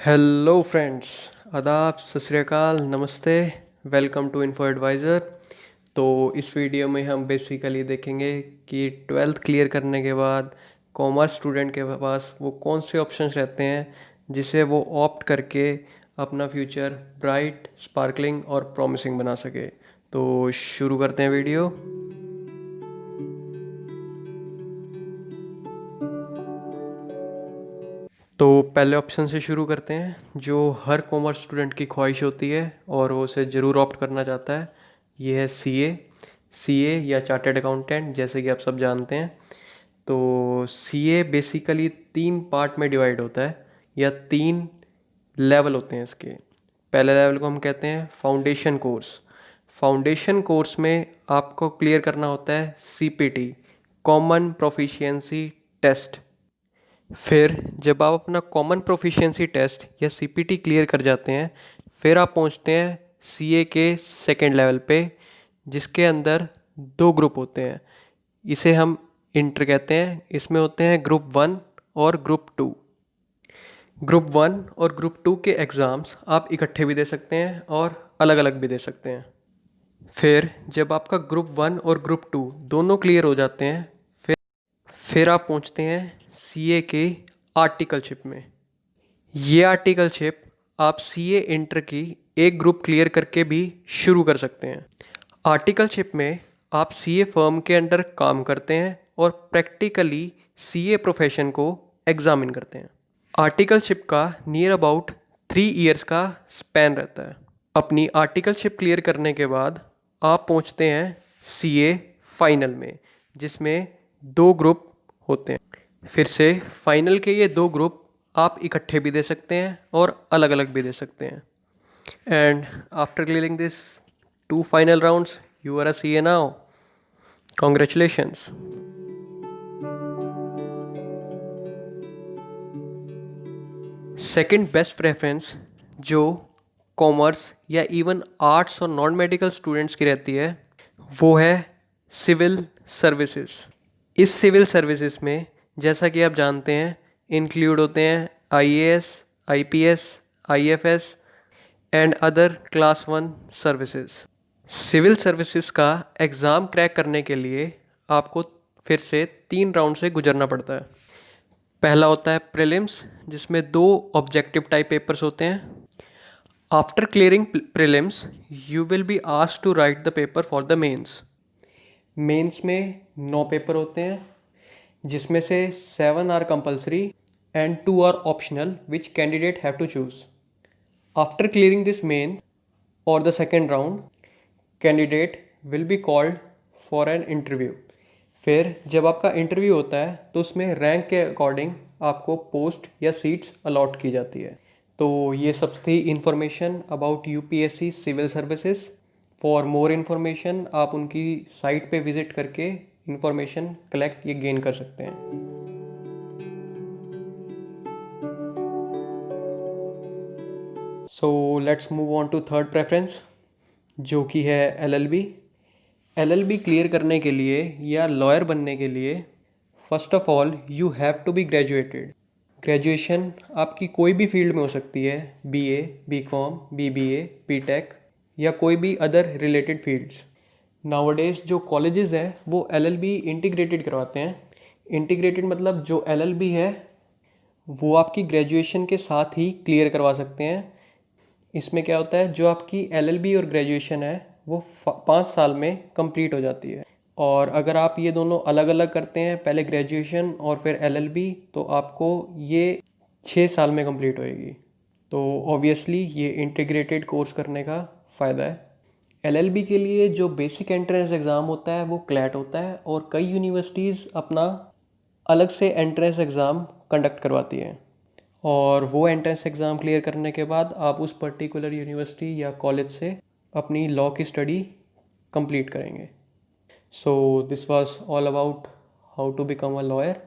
Hello friends, आदाब, सत श्री अकाल, नमस्ते। Welcome to Info Advisor. तो इस वीडियो में हम बेसिकली देखेंगे कि ट्वेल्थ क्लियर करने के बाद कॉमर्स स्टूडेंट के पास वो कौन से ऑप्शंस रहते हैं जिसे वो ऑप्ट करके अपना फ्यूचर ब्राइट, स्पार्कलिंग और प्रॉमिसिंग बना सके। तो शुरू करते हैं वीडियो। तो पहले ऑप्शन से शुरू करते हैं जो हर कॉमर्स स्टूडेंट की ख्वाहिश होती है और वो उसे ज़रूर ऑप्ट करना चाहता है। ये है सीए या चार्टर्ड अकाउंटेंट, जैसे कि आप सब जानते हैं। तो सीए बेसिकली 3 पार्ट में डिवाइड होता है या 3 लेवल होते हैं इसके। पहले लेवल को हम कहते हैं फाउंडेशन कोर्स। फाउंडेशन कोर्स में आपको क्लियर करना होता है सीपीटी, कॉमन प्रोफिशिएंसी टेस्ट। फिर जब आप अपना कॉमन प्रोफिशिएंसी टेस्ट या सीपीटी क्लियर कर जाते हैं, फिर आप पहुंचते हैं सीए के सेकेंड लेवल पे, जिसके अंदर 2 ग्रुप होते हैं। इसे हम इंटर कहते हैं। इसमें होते हैं ग्रुप 1 और ग्रुप 2। ग्रुप 1 और ग्रुप 2 के एग्ज़ाम्स आप इकट्ठे भी दे सकते हैं और अलग अलग भी दे सकते हैं। फिर जब आपका ग्रुप 1 और ग्रुप 2 दोनों क्लियर हो जाते हैं, फिर आप पहुंचते हैं सीए के आर्टिकलशिप में। ये आर्टिकलशिप आप सीए इंटर की एक ग्रुप क्लियर करके भी शुरू कर सकते हैं। आर्टिकलशिप में आप सीए फर्म के अंडर काम करते हैं और प्रैक्टिकली सीए प्रोफेशन को एग्जामिन करते हैं। आर्टिकलशिप का नियर अबाउट 3 इयर्स का स्पैन रहता है। अपनी आर्टिकलशिप क्लियर करने के बाद आप पहुंचते हैं सीए फाइनल में, जिसमें 2 ग्रुप होते हैं। फिर से फाइनल के ये 2 ग्रुप आप इकट्ठे भी दे सकते हैं और अलग अलग भी दे सकते हैं। And after clearing this 2 final rounds, you are a CA now. Congratulations. Second best preference जो कॉमर्स या इवन आर्ट्स और नॉन मेडिकल स्टूडेंट्स की रहती है, वो है सिविल सर्विसेज। इस सिविल सर्विसेज में, जैसा कि आप जानते हैं, इंक्लूड होते हैं IAS, IPS, IFS and other class 1 services. Civil services का एग्ज़ाम क्रैक करने के लिए आपको फिर से 3 राउंड से गुजरना पड़ता है। पहला होता है प्रीलिम्स, जिसमें 2 ऑब्जेक्टिव टाइप पेपर्स होते हैं। After clearing prelims, you will be asked to write the paper for the mains. Mains में 9 पेपर होते हैं, जिसमें से 7 are compulsory and 2 are optional which candidate have to choose. After clearing this main और the second round, candidate will be called for an interview. फिर जब आपका interview होता है तो उसमें रैंक के अकॉर्डिंग आपको पोस्ट या सीट्स अलॉट की जाती है। तो ये सब थी information about UPSC civil services. For more information आप उनकी साइट पे विजिट करके इंफॉर्मेशन कलेक्ट ये गेन कर सकते हैं। So let's move on to third preference, जो कि है एलएलबी। एलएलबी क्लियर करने के लिए या लॉयर बनने के लिए first of all you have to be graduated. Graduation आपकी कोई भी फील्ड में हो सकती है, बीए, बीकॉम, बीबीए, बीटेक या कोई भी अदर रिलेटेड फील्ड्स। नाउअडेज जो कॉलेजेस हैं वो एलएलबी इंटीग्रेटेड करवाते हैं। इंटीग्रेटेड मतलब जो एलएलबी है वो आपकी ग्रेजुएशन के साथ ही क्लियर करवा सकते हैं। इसमें क्या होता है, जो आपकी एलएलबी और ग्रेजुएशन है वो 5 साल में कंप्लीट हो जाती है। और अगर आप ये दोनों अलग अलग करते हैं, पहले ग्रेजुएशन और फिर एलएलबी, तो आपको ये 6 साल में कंप्लीट होएगी। तो ऑब्वियसली ये इंटीग्रेटेड कोर्स करने का फ़ायदा है। एलएलबी के लिए जो बेसिक एंट्रेंस एग्ज़ाम होता है वो क्लैट होता है, और कई यूनिवर्सिटीज़ अपना अलग से एंट्रेंस एग्ज़ाम कंडक्ट करवाती है। और वो एंट्रेंस एग्ज़ाम क्लियर करने के बाद आप उस पर्टिकुलर यूनिवर्सिटी या कॉलेज से अपनी लॉ की स्टडी कंप्लीट करेंगे। So this was all about how to become a lawyer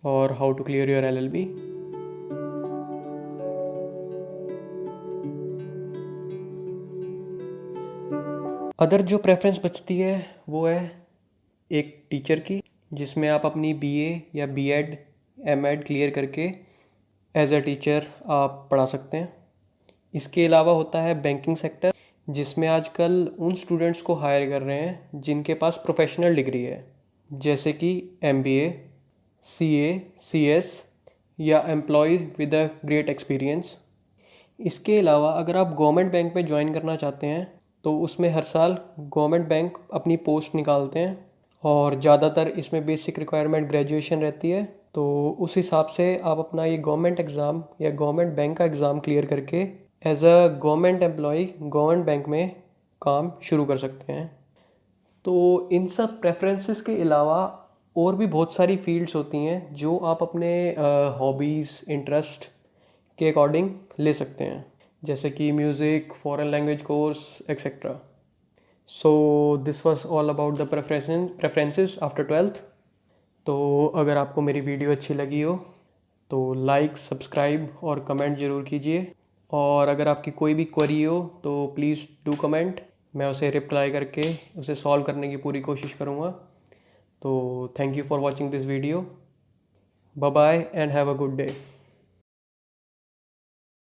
और how to clear your LLB. Other जो प्रेफरेंस बचती है वो है एक टीचर की। जिसमें आप अपनी बीए या बीएड एमएड क्लियर करके एज अ टीचर आप पढ़ा सकते हैं। इसके अलावा होता है बैंकिंग सेक्टर, जिसमें आजकल उन स्टूडेंट्स को हायर कर रहे हैं जिनके पास प्रोफेशनल डिग्री है, जैसे कि एमबीए, सीए, सीएस या employees with a great experience. इसके अलावा अगर आप गवर्नमेंट बैंक में ज्वाइन करना चाहते हैं तो उसमें हर साल गवर्नमेंट बैंक अपनी पोस्ट निकालते हैं और ज़्यादातर इसमें बेसिक रिक्वायरमेंट ग्रेजुएशन रहती है। तो उस हिसाब से आप अपना ये गवर्नमेंट एग्ज़ाम या गवर्नमेंट बैंक का एग्ज़ाम क्लियर करके as a government employ government bank में काम शुरू कर सकते हैं। तो इन सब प्रेफरेंसेस के अलावा और भी बहुत सारी फील्ड्स होती हैं जो आप अपने हॉबीज़ इंटरेस्ट के अकॉर्डिंग ले सकते हैं, जैसे कि music, foreign language course etcetera. So this was all about the preferences after 12th। तो अगर आपको मेरी वीडियो अच्छी लगी हो तो लाइक, सब्सक्राइब और कमेंट ज़रूर कीजिए। और अगर आपकी कोई भी क्वेरी हो तो प्लीज़ डू कमेंट, मैं उसे रिप्लाई करके उसे सॉल्व करने की पूरी कोशिश करूँगा। तो thank you for watching this video. Bye bye and have a good day.